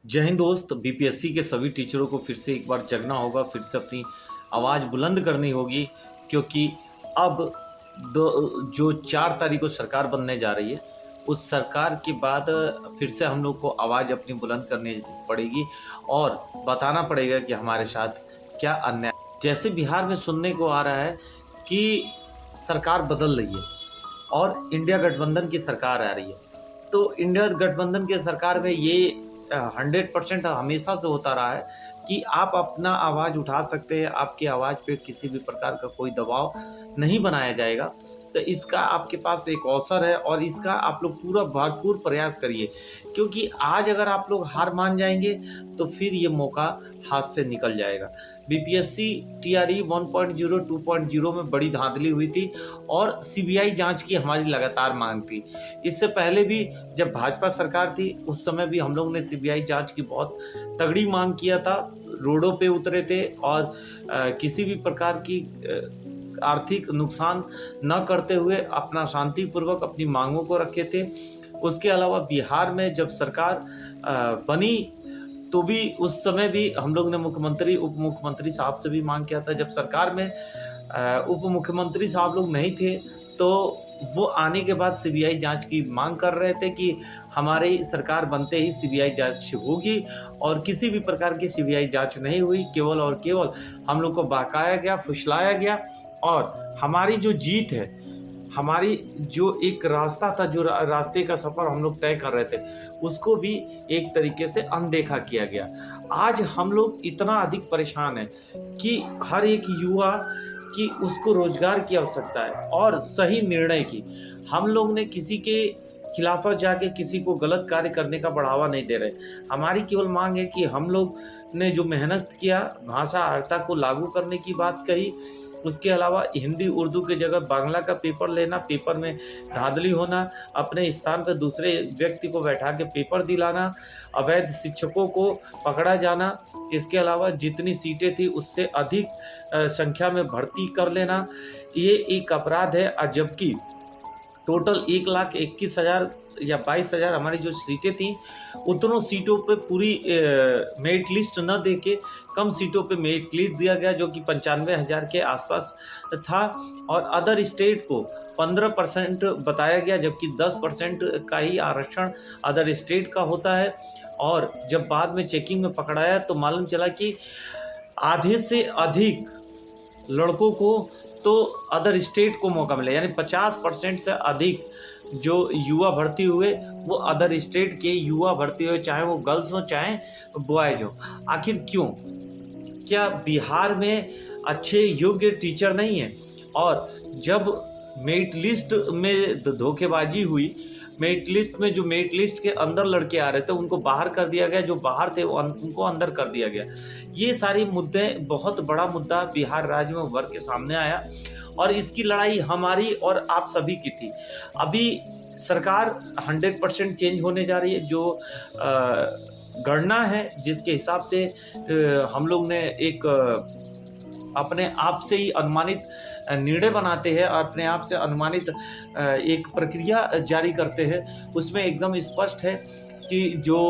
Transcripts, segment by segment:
जय हिंद दोस्त। बीपीएससी के सभी टीचरों को फिर से एक बार जगना होगा, फिर से अपनी आवाज़ बुलंद करनी होगी, क्योंकि अब जो 4 तारीख को सरकार बनने जा रही है, उस सरकार के बाद फिर से हम लोग को आवाज़ अपनी बुलंद करनी पड़ेगी और बताना पड़ेगा कि हमारे साथ क्या अन्याय। जैसे बिहार में सुनने को आ रहा है कि सरकार बदल रही है और इंडिया गठबंधन की सरकार आ रही है, तो इंडिया गठबंधन की सरकार में ये 100% हमेशा से होता रहा है कि आप अपना आवाज़ उठा सकते हैं, आपकी आवाज़ पे किसी भी प्रकार का कोई दबाव नहीं बनाया जाएगा। तो इसका आपके पास एक अवसर है और इसका आप लोग पूरा भरपूर प्रयास करिए, क्योंकि आज अगर आप लोग हार मान जाएंगे तो फिर ये मौका हाथ से निकल जाएगा। बीपीएससी टीआरई 1.0 2.0 में बड़ी धांधली हुई थी और सीबीआई जांच की हमारी लगातार मांग थी। इससे पहले भी जब भाजपा सरकार थी उस समय भी हम लोग ने सीबीआई जांच की बहुत तगड़ी मांग किया था, रोडों पे उतरे थे और किसी भी प्रकार की आर्थिक नुकसान न करते हुए अपना शांतिपूर्वक अपनी मांगों को रखे थे। उसके अलावा बिहार में जब सरकार बनी तो भी उस समय भी हम लोग ने मुख्यमंत्री उप मुख्यमंत्री साहब से भी मांग किया था। जब सरकार में उप मुख्यमंत्री साहब लोग नहीं थे तो वो आने के बाद सीबीआई जांच की मांग कर रहे थे कि हमारी सरकार बनते ही सीबीआई जांच होगी, और किसी भी प्रकार की सीबीआई जांच नहीं हुई। केवल और केवल हम लोग को बहकाया गया, फुसलाया गया और हमारी जो जीत है, हमारी जो एक रास्ता था, जो रास्ते का सफ़र हम लोग तय कर रहे थे, उसको भी एक तरीके से अनदेखा किया गया। आज हम लोग इतना अधिक परेशान हैं कि हर एक युवा कि उसको रोजगार की आवश्यकता है और सही निर्णय की। हम लोग ने किसी के खिलाफ जाके किसी को गलत कार्य करने का बढ़ावा नहीं दे रहे। हमारी केवल मांग है कि हम लोग ने जो मेहनत किया, भाषा अर्हता को लागू करने की बात कही, उसके अलावा हिंदी उर्दू के जगह बांग्ला का पेपर लेना, पेपर में धांधली होना, अपने स्थान पर दूसरे व्यक्ति को बैठा के पेपर दिलाना, अवैध शिक्षकों को पकड़ा जाना, इसके अलावा जितनी सीटें थी उससे अधिक संख्या में भर्ती कर लेना, ये एक अपराध है। और जबकि टोटल 1,21,000 या 22,000 हमारी जो सीटें थी, उतनों सीटों पे पूरी मेरिट लिस्ट न दे के कम सीटों पे मेरिट लिस्ट दिया गया, जो कि 95,000 के आसपास था। और अदर स्टेट को 15% बताया गया, जबकि 10% का ही आरक्षण अदर स्टेट का होता है। और जब बाद में चेकिंग में पकड़ाया तो मालूम चला कि आधे से अधिक लड़कों को तो अदर स्टेट को मौका मिला, यानी 50% से अधिक जो युवा भर्ती हुए वो अदर स्टेट के युवा भर्ती हुए, चाहे वो गर्ल्स हो चाहे बॉयज हो। आखिर क्यों? क्या बिहार में अच्छे योग्य टीचर नहीं है? और जब मेरिट लिस्ट में धोखेबाजी हुई, मेरिट लिस्ट में जो मेरिट लिस्ट के अंदर लड़के आ रहे थे उनको बाहर कर दिया गया, जो बाहर थे उनको अंदर कर दिया गया। ये सारी मुद्दे, बहुत बड़ा मुद्दा बिहार राज्य में उभर के सामने आया और इसकी लड़ाई हमारी और आप सभी की थी। अभी सरकार 100% चेंज होने जा रही है। जो गणना है जिसके हिसाब से हम लोग ने एक अपने आप से ही अनुमानित निर्णय बनाते हैं और अपने आप से अनुमानित एक प्रक्रिया जारी करते हैं, उसमें एकदम स्पष्ट है कि जो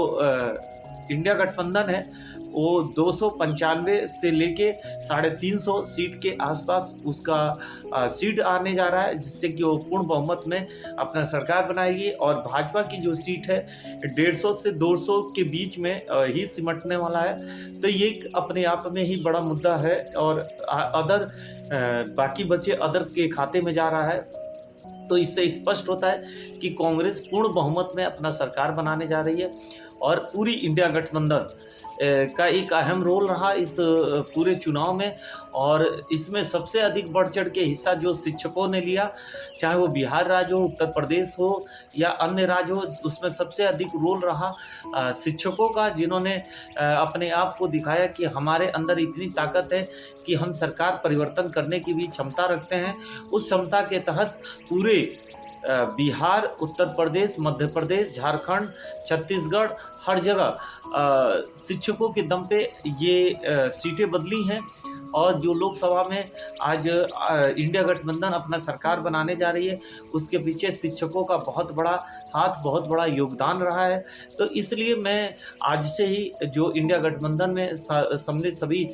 इंडिया गठबंधन है वो 295 से लेके 350 सीट के आसपास उसका सीट आने जा रहा है, जिससे कि वो पूर्ण बहुमत में अपना सरकार बनाएगी। और भाजपा की जो सीट है 150 से 200 के बीच में ही सिमटने वाला है। तो ये अपने आप में ही बड़ा मुद्दा है और अदर बाकी बचे अदर के खाते में जा रहा है। तो इससे स्पष्ट होता है कि कांग्रेस पूर्ण बहुमत में अपना सरकार बनाने जा रही है और पूरी इंडिया गठबंधन का एक अहम रोल रहा इस पूरे चुनाव में। और इसमें सबसे अधिक बढ़ चढ़ के हिस्सा जो शिक्षकों ने लिया, चाहे वो बिहार राज्य हो, उत्तर प्रदेश हो या अन्य राज्य हो, उसमें सबसे अधिक रोल रहा शिक्षकों का, जिन्होंने अपने आप को दिखाया कि हमारे अंदर इतनी ताकत है कि हम सरकार परिवर्तन करने की भी क्षमता रखते हैं। उस क्षमता के तहत पूरे बिहार, उत्तर प्रदेश, मध्य प्रदेश, झारखंड, छत्तीसगढ़, हर जगह शिक्षकों के दम पे ये सीटें बदली हैं। और जो लोकसभा में आज इंडिया गठबंधन अपना सरकार बनाने जा रही है, उसके पीछे शिक्षकों का बहुत बड़ा हाथ, बहुत बड़ा योगदान रहा है। तो इसलिए मैं आज से ही जो इंडिया गठबंधन में सम्मिलित सभी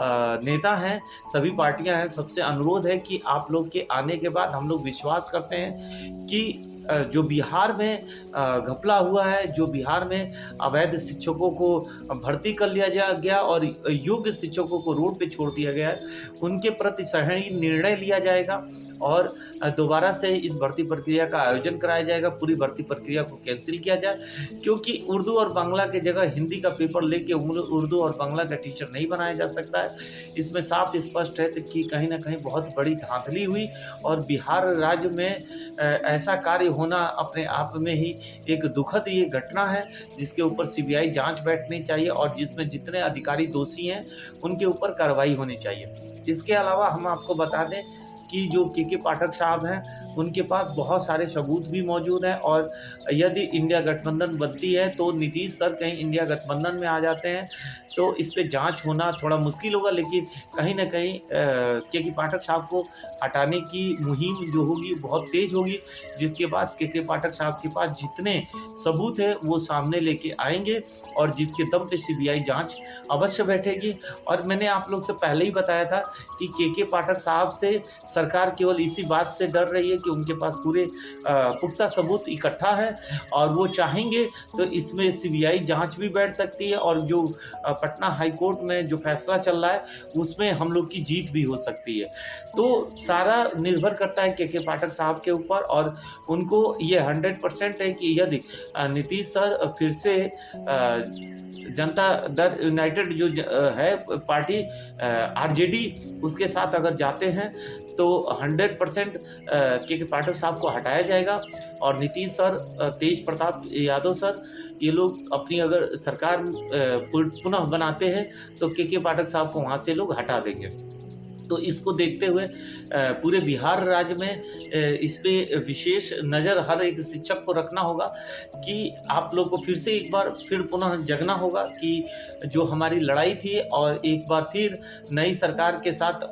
नेता हैं, सभी पार्टियां हैं, सबसे अनुरोध है कि आप लोग के आने के बाद हम लोग विश्वास करते हैं कि जो बिहार में घपला हुआ है, जो बिहार में अवैध शिक्षकों को भर्ती कर लिया गया और योग्य शिक्षकों को रोड पे छोड़ दिया गया है, उनके प्रति सही निर्णय लिया जाएगा और दोबारा से इस भर्ती प्रक्रिया का आयोजन कराया जाएगा। पूरी भर्ती प्रक्रिया को कैंसिल किया जाए, क्योंकि उर्दू और बांग्ला के जगह हिंदी का पेपर लेके उर्दू और बांग्ला का टीचर नहीं बनाया जा सकता है। इसमें साफ स्पष्ट है कि कहीं ना कहीं बहुत बड़ी धांधली हुई और बिहार राज्य में ऐसा कार्य होना अपने आप में ही एक दुखद ये घटना है, जिसके ऊपर सीबीआई जांच बैठनी चाहिए और जिसमें जितने अधिकारी दोषी हैं उनके ऊपर कार्रवाई होनी चाहिए। इसके अलावा हम आपको बता दें कि जो के पाठक साहब हैं, उनके पास बहुत सारे सबूत भी मौजूद हैं और यदि इंडिया गठबंधन बनती है तो नीतीश सर कहीं इंडिया गठबंधन में आ जाते हैं तो इस पे जांच होना थोड़ा मुश्किल होगा, लेकिन कहीं ना कहीं के पाठक साहब को हटाने की मुहिम जो होगी बहुत तेज होगी, जिसके बाद के पाठक साहब के पास जितने सबूत है वो सामने लेके आएंगे और जिसके दम पे सीबीआई जांच अवश्य बैठेगी। और मैंने आप लोग से पहले ही बताया था कि के पाठक साहब से सरकार केवल इसी बात से डर रही है कि उनके पास पूरे पुख्ता सबूत इकट्ठा है और वो चाहेंगे तो इसमें सीबीआई जांच भी बैठ सकती है और जो पटना हाई कोर्ट में जो फैसला चल रहा है उसमें हम लोग की जीत भी हो सकती है। तो सारा निर्भर करता है के पाठक साहब के ऊपर और उनको ये 100% है कि यदि नीतीश सर फिर से जनता दल यूनाइटेड जो है पार्टी आरजेडी, उसके साथ अगर जाते हैं तो 100% के पाठक साहब को हटाया जाएगा और नीतीश सर, तेज प्रताप यादव सर, ये लोग अपनी अगर सरकार पुनः बनाते हैं तो के पाठक साहब को वहाँ से लोग हटा देंगे। तो इसको देखते हुए पूरे बिहार राज्य में इस पे विशेष नज़र हर एक शिक्षक को रखना होगा कि आप लोग को फिर से एक बार फिर पुनः जगना होगा कि जो हमारी लड़ाई थी और एक बार फिर नई सरकार के साथ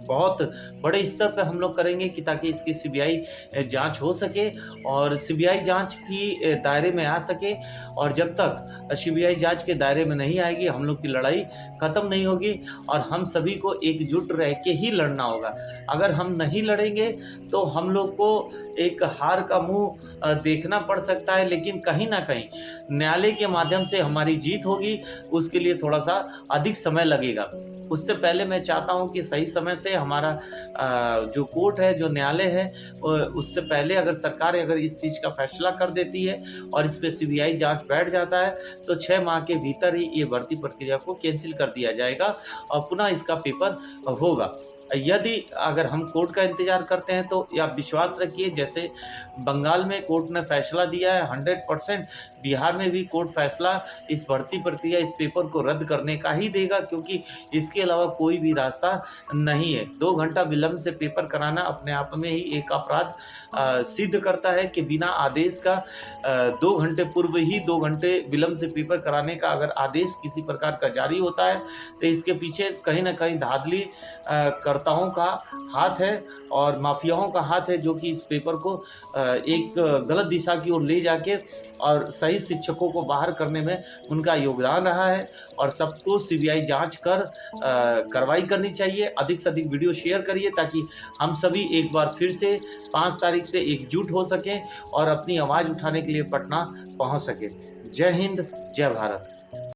बहुत बड़े स्तर पर हम लोग करेंगे कि ताकि इसकी सीबीआई जांच हो सके और सीबीआई जांच की दायरे में आ सके। और जब तक सीबीआई जांच के दायरे में नहीं आएगी हम लोग की लड़ाई ख़त्म नहीं होगी और हम सभी को एकजुट रह के ही लड़ना होगा। अगर हम नहीं लड़ेंगे तो हम लोग को एक हार का मुंह देखना पड़ सकता है, लेकिन कहीं ना कहीं न्यायालय के माध्यम से हमारी जीत होगी। उसके लिए थोड़ा सा अधिक समय लगेगा। उससे पहले मैं चाहता हूं कि सही समय से हमारा जो कोर्ट है, जो न्यायालय है, उससे पहले अगर सरकार अगर इस चीज़ का फैसला कर देती है और इस पर सीबीआई जांच बैठ जाता है तो 6 माह के भीतर ही ये भर्ती प्रक्रिया को कैंसिल कर दिया जाएगा और पुनः इसका पेपर होगा। यदि अगर हम कोर्ट का इंतज़ार करते हैं तो आप विश्वास रखिए, जैसे बंगाल में कोर्ट ने फैसला दिया है 100% बिहार में भी कोर्ट फैसला इस भर्ती प्रक्रिया, इस पेपर को रद्द करने का ही देगा, क्योंकि इसके अलावा कोई भी रास्ता नहीं है। 2 घंटा विलम्ब से पेपर कराना अपने आप में ही एक अपराध सिद्ध करता है कि बिना आदेश का 2 घंटे पूर्व ही 2 घंटे विलम्ब से पेपर कराने का अगर आदेश किसी प्रकार का जारी होता है तो इसके पीछे कहीं ना कहीं धांधली कर्ताओं का हाथ है और माफियाओं का हाथ है, जो कि इस पेपर को एक गलत दिशा की ओर ले जाके और सही शिक्षकों को बाहर करने में उनका योगदान रहा है। और सबको सीबीआई जांच कर कार्रवाई करनी चाहिए। अधिक से अधिक वीडियो शेयर करिए ताकि हम सभी एक बार फिर से 5 तारीख से एकजुट हो सकें और अपनी आवाज़ उठाने के लिए पटना पहुंच सकें। जय हिंद, जय भारत।